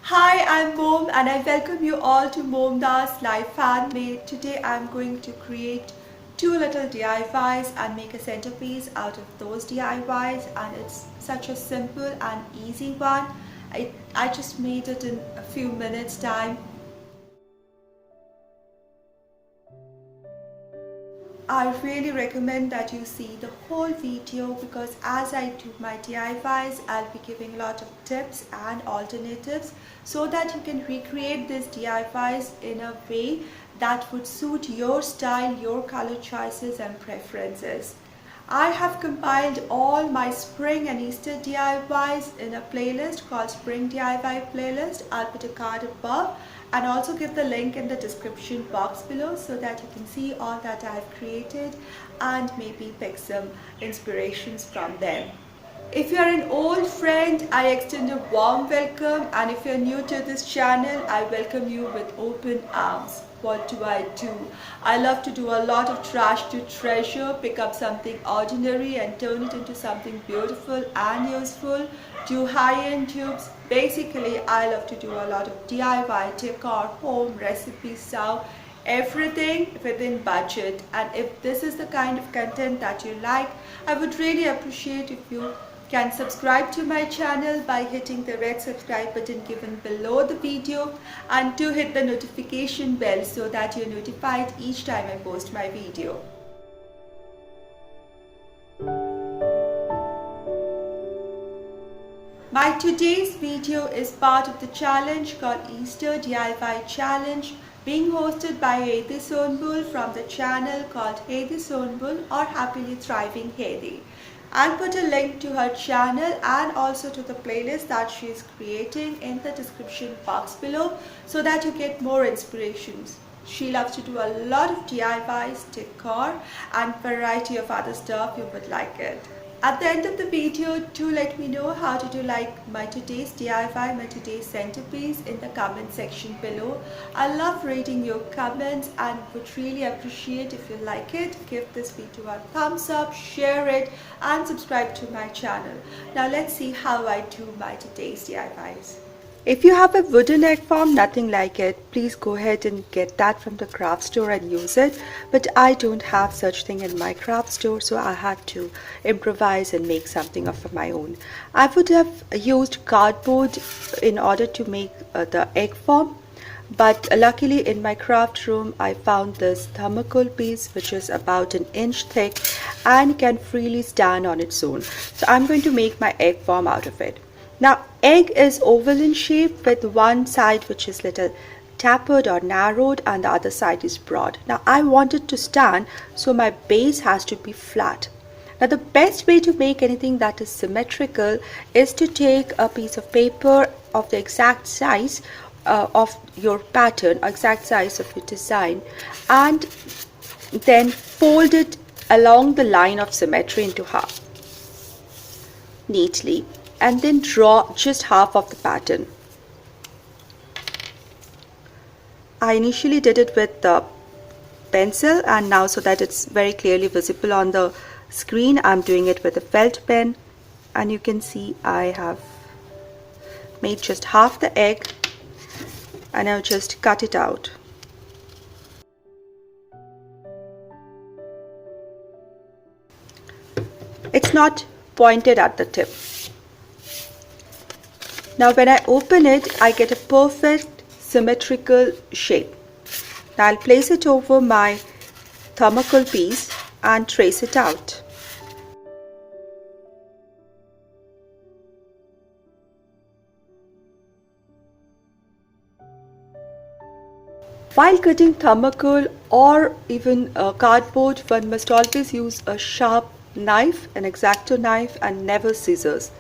Hi, I'm Mom and I welcome you all to MomDas Live Fan Made. Today I'm going to create two little DIYs and make a centerpiece out of those DIYs, and it's such a simple and easy one. I just made it in a few minutes time. I really recommend that you see the whole video because as I do my DIYs, I'll be giving a lot of tips and alternatives so that you can recreate these DIYs in a way that would suit your style, your color choices and preferences. I have compiled all my spring and Easter DIYs in a playlist called Spring DIY Playlist. I'll put a card above and also give the link in the description box below so that you can see all that I've created and maybe pick some inspirations from them. If you're an old friend, I extend a warm welcome, and if you're new to this channel, I welcome you with open arms. What do? I love to do a lot of trash to treasure, pick up something ordinary and turn it into something beautiful and useful, do high-end dupes. Basically, I love to do a lot of DIY, decor, home, recipes, so everything within budget. And if this is the kind of content that you like, I would really appreciate if you can subscribe to my channel by hitting the red subscribe button given below the video, and to hit the notification bell so that you're notified each time I post my video. My today's video is part of the challenge called Easter DIY Challenge, being hosted by Heidi Sonboul from the channel called Heidi Sonboul or Happily Thriving Heidi. I'll put a link to her channel and also to the playlist that she is creating in the description box below so that you get more inspirations. She loves to do a lot of DIYs, decor and variety of other stuff. You would like it. At the end of the video, do let me know how did you like my today's DIY, my today's centerpiece in the comment section below. I love reading your comments and would really appreciate if you like it. Give this video a thumbs up, share it and subscribe to my channel. Now let's see how I do my today's DIYs. If you have a wooden egg form, nothing like it, please go ahead and get that from the craft store and use it. But I don't have such thing in my craft store, so I had to improvise and make something of my own. I would have used cardboard in order to make the egg form. But luckily in my craft room I found this thermocol piece which is about an inch thick and can freely stand on its own. So I'm going to make my egg form out of it. Now egg is oval in shape with one side which is little tapered or narrowed and the other side is broad. Now I want it to stand, so my base has to be flat. Now the best way to make anything that is symmetrical is to take a piece of paper of the exact size of your pattern, exact size of your design, and then fold it along the line of symmetry into half neatly, and then draw just half of the pattern. I initially did it with the pencil, and now so that it's very clearly visible on the screen, I'm doing it with a felt pen, and you can see I have made just half the egg and I'll just cut it out. It's not pointed at the tip. Now when I open it, I get a perfect symmetrical shape. Now I'll place it over my thermocol piece and trace it out. While cutting thermocol or even cardboard, one must always use a sharp knife, an X-Acto knife, and never scissors.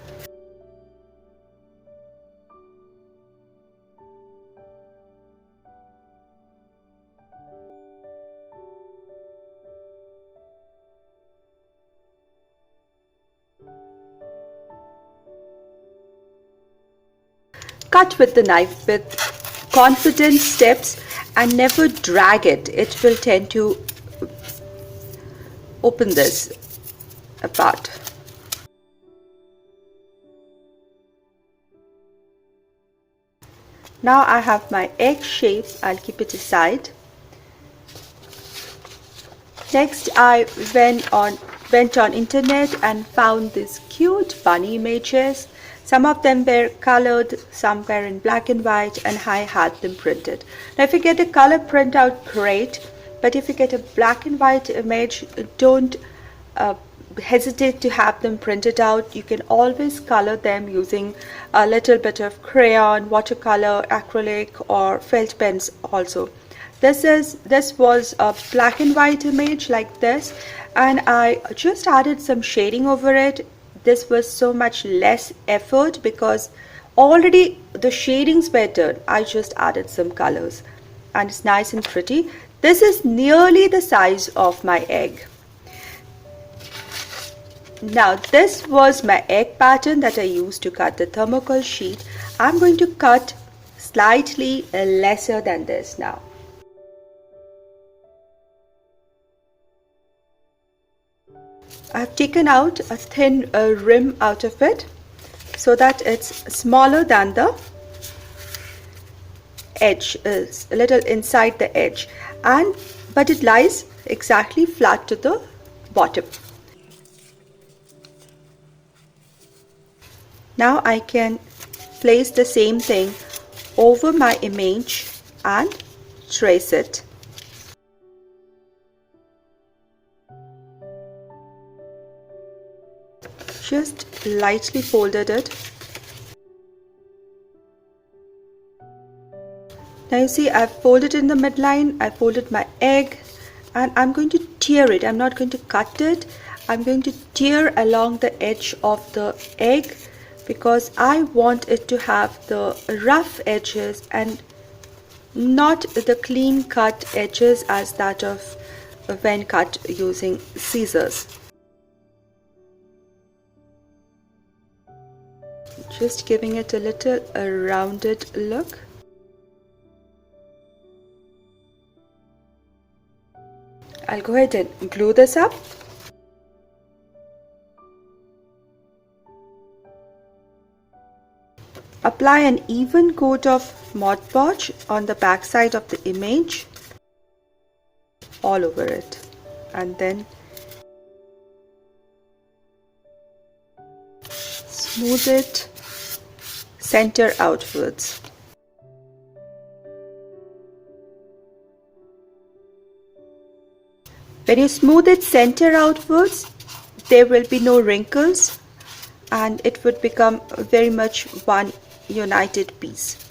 Cut with the knife with confident steps and never drag it. It will tend to open this apart. Now I have my egg shapes. I'll keep it aside. Next I went on internet and found these cute bunny images. Some of them were colored, some were in black and white, and I had them printed. Now if you get a color printout, great, but if you get a black and white image, don't hesitate to have them printed out. You can always color them using a little bit of crayon, watercolor, acrylic, or felt pens also. This was a black and white image like this, and I just added some shading over it. This was so much less effort because already the shadings were done. I just added some colors and it's nice and pretty. This is nearly the size of my egg. Now this was my egg pattern that I used to cut the thermocol sheet. I'm going to cut slightly lesser than this now. I've taken out a thin rim out of it so that it's smaller than the edge, is a little inside the edge, but it lies exactly flat to the bottom. Now I can place the same thing over my image and trace it. Just lightly folded it. Now you see I've folded in the midline, I folded my egg, and I'm going to tear it. I'm not going to cut it. I'm going to tear along the edge of the egg because I want it to have the rough edges and not the clean cut edges as that of when cut using scissors. Just giving it a little rounded look. I'll go ahead and glue this up. Apply an even coat of Mod Podge on the back side of the image, all over it, and then smooth it center outwards. When you smooth it center outwards, there will be no wrinkles and it would become very much one united piece.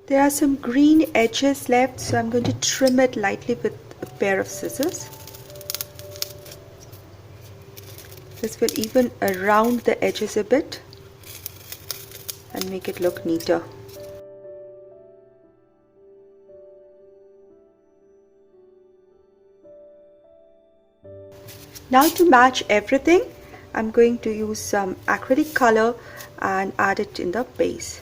There are some green edges left, so I'm going to trim it lightly with a pair of scissors. This will even round the edges a bit and make it look neater. Now to match everything, I'm going to use some acrylic color and add it in the base.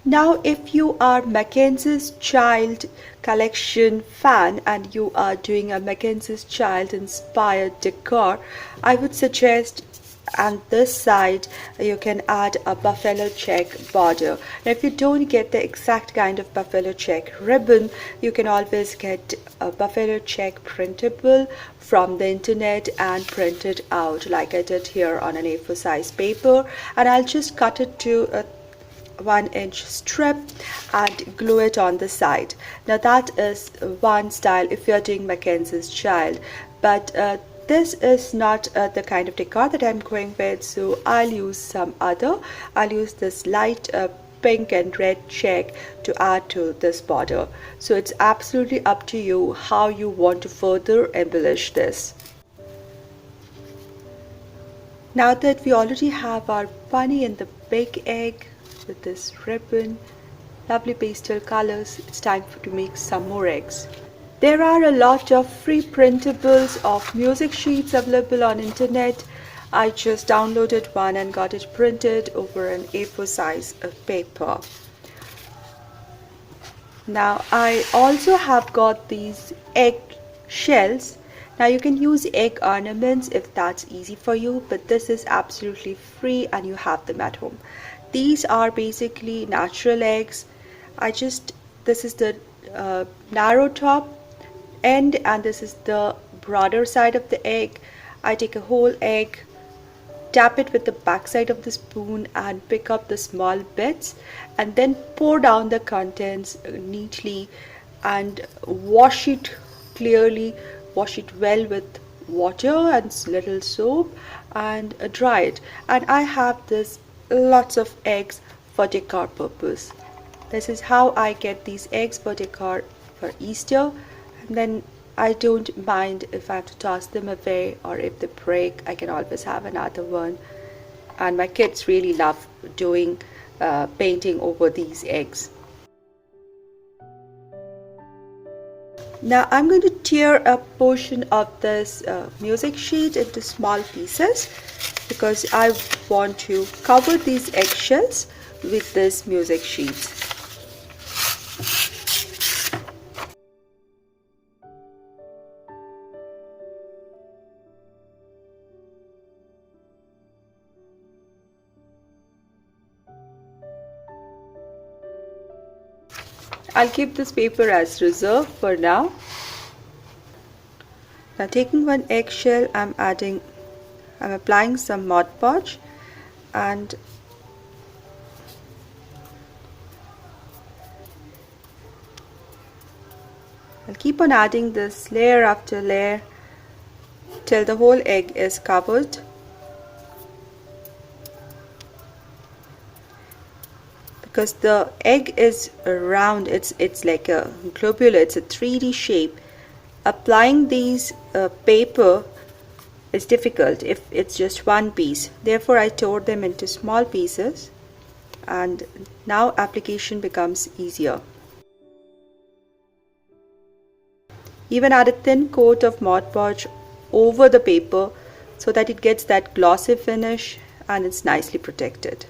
Now if you are Mackenzies Child collection fan and you are doing a Mackenzies Child inspired decor, I would suggest on this side you can add a buffalo check border. Now if you don't get the exact kind of buffalo check ribbon, you can always get a buffalo check printable from the internet and print it out like I did here on an A4 size paper, and I'll just cut it to a 1-inch strip and glue it on the side. Now that is one style if you're doing Mackenzies Child, but this is not the kind of decor that I'm going with, so I'll use some other. I'll use this light pink and red check to add to this border. So it's absolutely up to you how you want to further embellish this. Now that we already have our bunny in the big egg with this ribbon, lovely pastel colors. It's time to make some more eggs. There are a lot of free printables of music sheets available on internet. I just downloaded one and got it printed over an A4 size of paper. Now I also have got these egg shells. Now you can use egg ornaments if that's easy for you, but this is absolutely free and you have them at home. These are basically natural eggs. This is the narrow top end and this is the broader side of the egg. I take a whole egg, tap it with the back side of the spoon and pick up the small bits and then pour down the contents neatly and wash it clearly, wash it well with water and little soap and dry it. And I have this lots of eggs for decor purpose. This is how I get these eggs for decor for Easter. And then I don't mind if I have to toss them away or if they break, I can always have another one. And my kids really love doing painting over these eggs. Now I'm going to tear a portion of this music sheet into small pieces because I want to cover these eggshells with this music sheet. I'll keep this paper as reserve for now. Now taking one eggshell, I'm applying some Mod Podge and I'll keep on adding this layer after layer till the whole egg is covered. Because the egg is round, it's like a globular, it's a 3D shape. Applying these paper is difficult if it's just one piece. Therefore I tore them into small pieces and now application becomes easier. Even add a thin coat of Mod Podge over the paper so that it gets that glossy finish and it's nicely protected.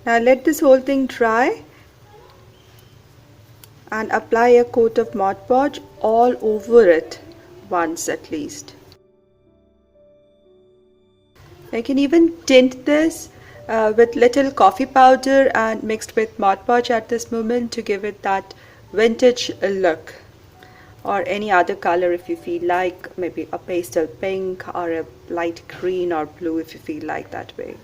Now let this whole thing dry and apply a coat of Mod Podge all over it once at least. I can even tint this with little coffee powder and mixed with Mod Podge at this moment to give it that vintage look, or any other color if you feel like, maybe a pastel pink or a light green or blue if you feel like that way.